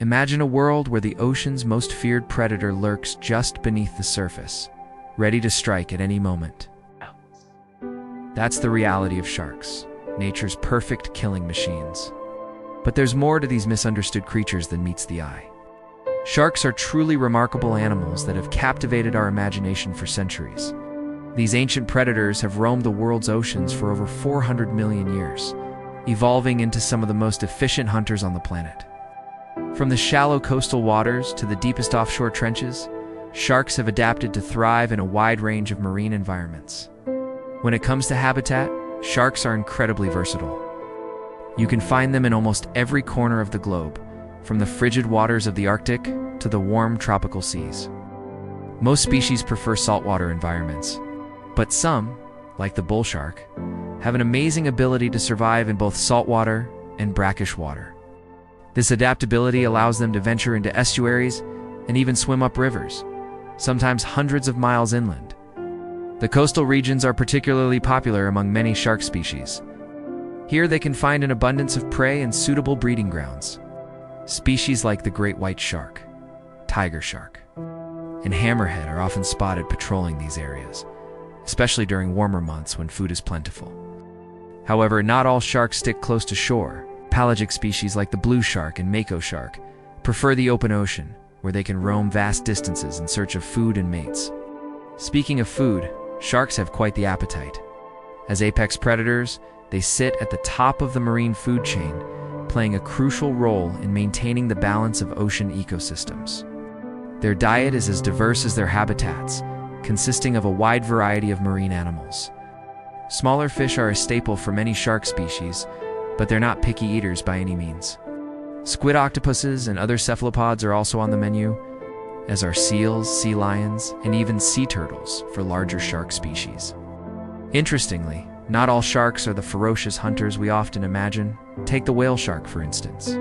Imagine a world where the ocean's most feared predator lurks just beneath the surface, ready to strike at any moment. That's the reality of sharks, nature's perfect killing machines. But there's more to these misunderstood creatures than meets the eye. Sharks are truly remarkable animals that have captivated our imagination for centuries. These ancient predators have roamed the world's oceans for over 400 million years, evolving into some of the most efficient hunters on the planet. From the shallow coastal waters to the deepest offshore trenches, sharks have adapted to thrive in a wide range of marine environments. When it comes to habitat, sharks are incredibly versatile. You can find them in almost every corner of the globe, from the frigid waters of the Arctic to the warm tropical seas. Most species prefer saltwater environments, but some, like the bull shark, have an amazing ability to survive in both saltwater and brackish water. This adaptability allows them to venture into estuaries and even swim up rivers, sometimes hundreds of miles inland. The coastal regions are particularly popular among many shark species. Here they can find an abundance of prey and suitable breeding grounds. Species like the great white shark, tiger shark, and hammerhead are often spotted patrolling these areas, especially during warmer months when food is plentiful. However, not all sharks stick close to shore. Pelagic species like the blue shark and mako shark prefer the open ocean, where they can roam vast distances in search of food and mates. Speaking of food, sharks have quite the appetite. As apex predators, they sit at the top of the marine food chain, playing a crucial role in maintaining the balance of ocean ecosystems. Their diet is as diverse as their habitats, consisting of a wide variety of marine animals. Smaller fish are a staple for many shark species, but they're not picky eaters by any means. Squid octopuses and other cephalopods are also on the menu, as are seals, sea lions, and even sea turtles for larger shark species. Interestingly, not all sharks are the ferocious hunters we often imagine. Take the whale shark, for instance.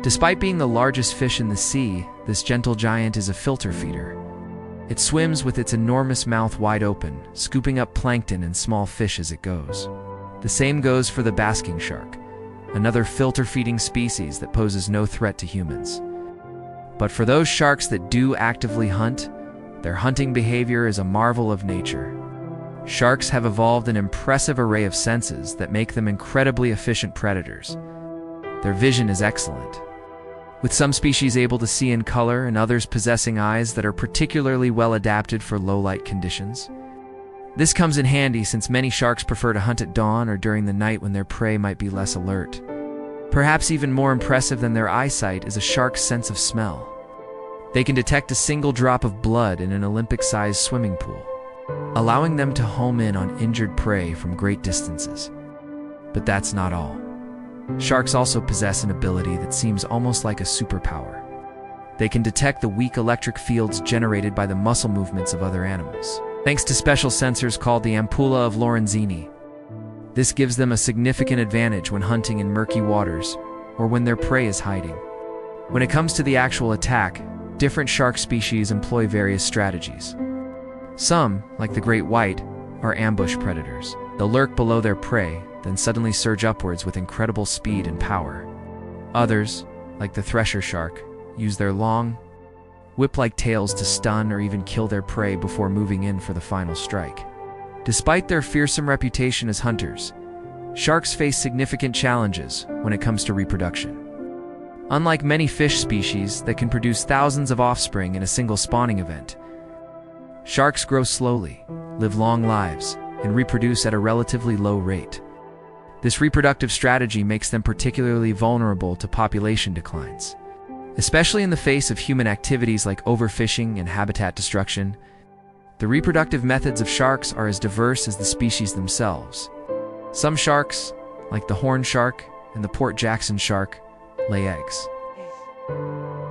Despite being the largest fish in the sea, this gentle giant is a filter feeder. It swims with its enormous mouth wide open, scooping up plankton and small fish as it goes. The same goes for the basking shark, another filter-feeding species that poses no threat to humans. But for those sharks that do actively hunt, their hunting behavior is a marvel of nature. Sharks have evolved an impressive array of senses that make them incredibly efficient predators. Their vision is excellent, with some species able to see in color and others possessing eyes that are particularly well adapted for low-light conditions. This comes in handy since many sharks prefer to hunt at dawn or during the night when their prey might be less alert. Perhaps even more impressive than their eyesight is a shark's sense of smell. They can detect a single drop of blood in an Olympic-sized swimming pool, allowing them to home in on injured prey from great distances. But that's not all. Sharks also possess an ability that seems almost like a superpower. They can detect the weak electric fields generated by the muscle movements of other animals, thanks to special sensors called the ampulla of Lorenzini. This gives them a significant advantage when hunting in murky waters or when their prey is hiding. When it comes to the actual attack, different shark species employ various strategies. Some, like the great white, are ambush predators. They'll lurk below their prey, then suddenly surge upwards with incredible speed and power. Others, like the thresher shark, use their long, whip-like tails to stun or even kill their prey before moving in for the final strike. Despite their fearsome reputation as hunters, sharks face significant challenges when it comes to reproduction. Unlike many fish species that can produce thousands of offspring in a single spawning event, sharks grow slowly, live long lives, and reproduce at a relatively low rate. This reproductive strategy makes them particularly vulnerable to population declines. Especially in the face of human activities like overfishing and habitat destruction, the reproductive methods of sharks are as diverse as the species themselves. Some sharks, like the horn shark and the Port Jackson shark, lay eggs.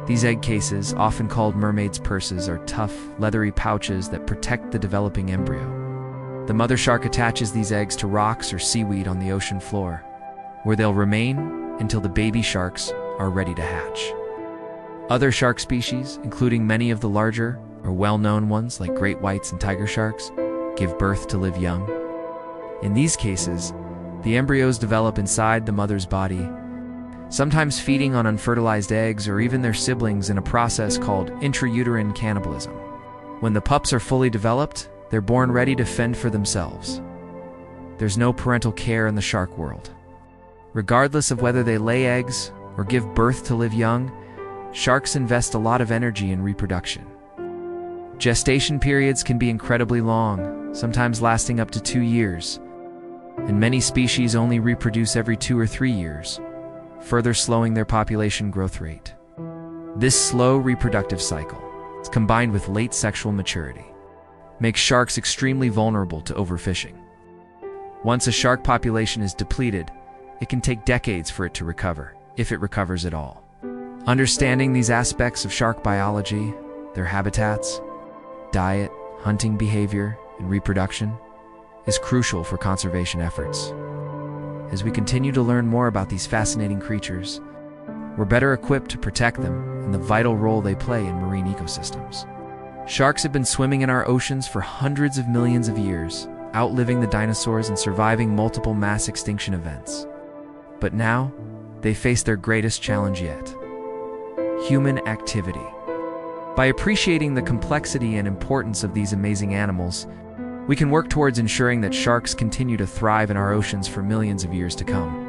These egg cases, often called mermaid's purses, are tough, leathery pouches that protect the developing embryo. The mother shark attaches these eggs to rocks or seaweed on the ocean floor, where they'll remain until the baby sharks are ready to hatch. Other shark species, including many of the larger or well-known ones like great whites and tiger sharks, give birth to live young. In these cases, the embryos develop inside the mother's body, sometimes feeding on unfertilized eggs or even their siblings in a process called intrauterine cannibalism. When the pups are fully developed, they're born ready to fend for themselves. There's no parental care in the shark world. Regardless of whether they lay eggs or give birth to live young, sharks invest a lot of energy in reproduction. Gestation periods can be incredibly long, sometimes lasting up to 2 years, and many species only reproduce every 2 or 3 years, further slowing their population growth rate. This slow reproductive cycle, combined with late sexual maturity, makes sharks extremely vulnerable to overfishing. Once a shark population is depleted, it can take decades for it to recover, if it recovers at all. Understanding these aspects of shark biology, their habitats, diet, hunting behavior, and reproduction, is crucial for conservation efforts. As we continue to learn more about these fascinating creatures, we're better equipped to protect them and the vital role they play in marine ecosystems. Sharks have been swimming in our oceans for hundreds of millions of years, outliving the dinosaurs and surviving multiple mass extinction events. But now, they face their greatest challenge yet: human activity. By appreciating the complexity and importance of these amazing animals, we can work towards ensuring that sharks continue to thrive in our oceans for millions of years to come.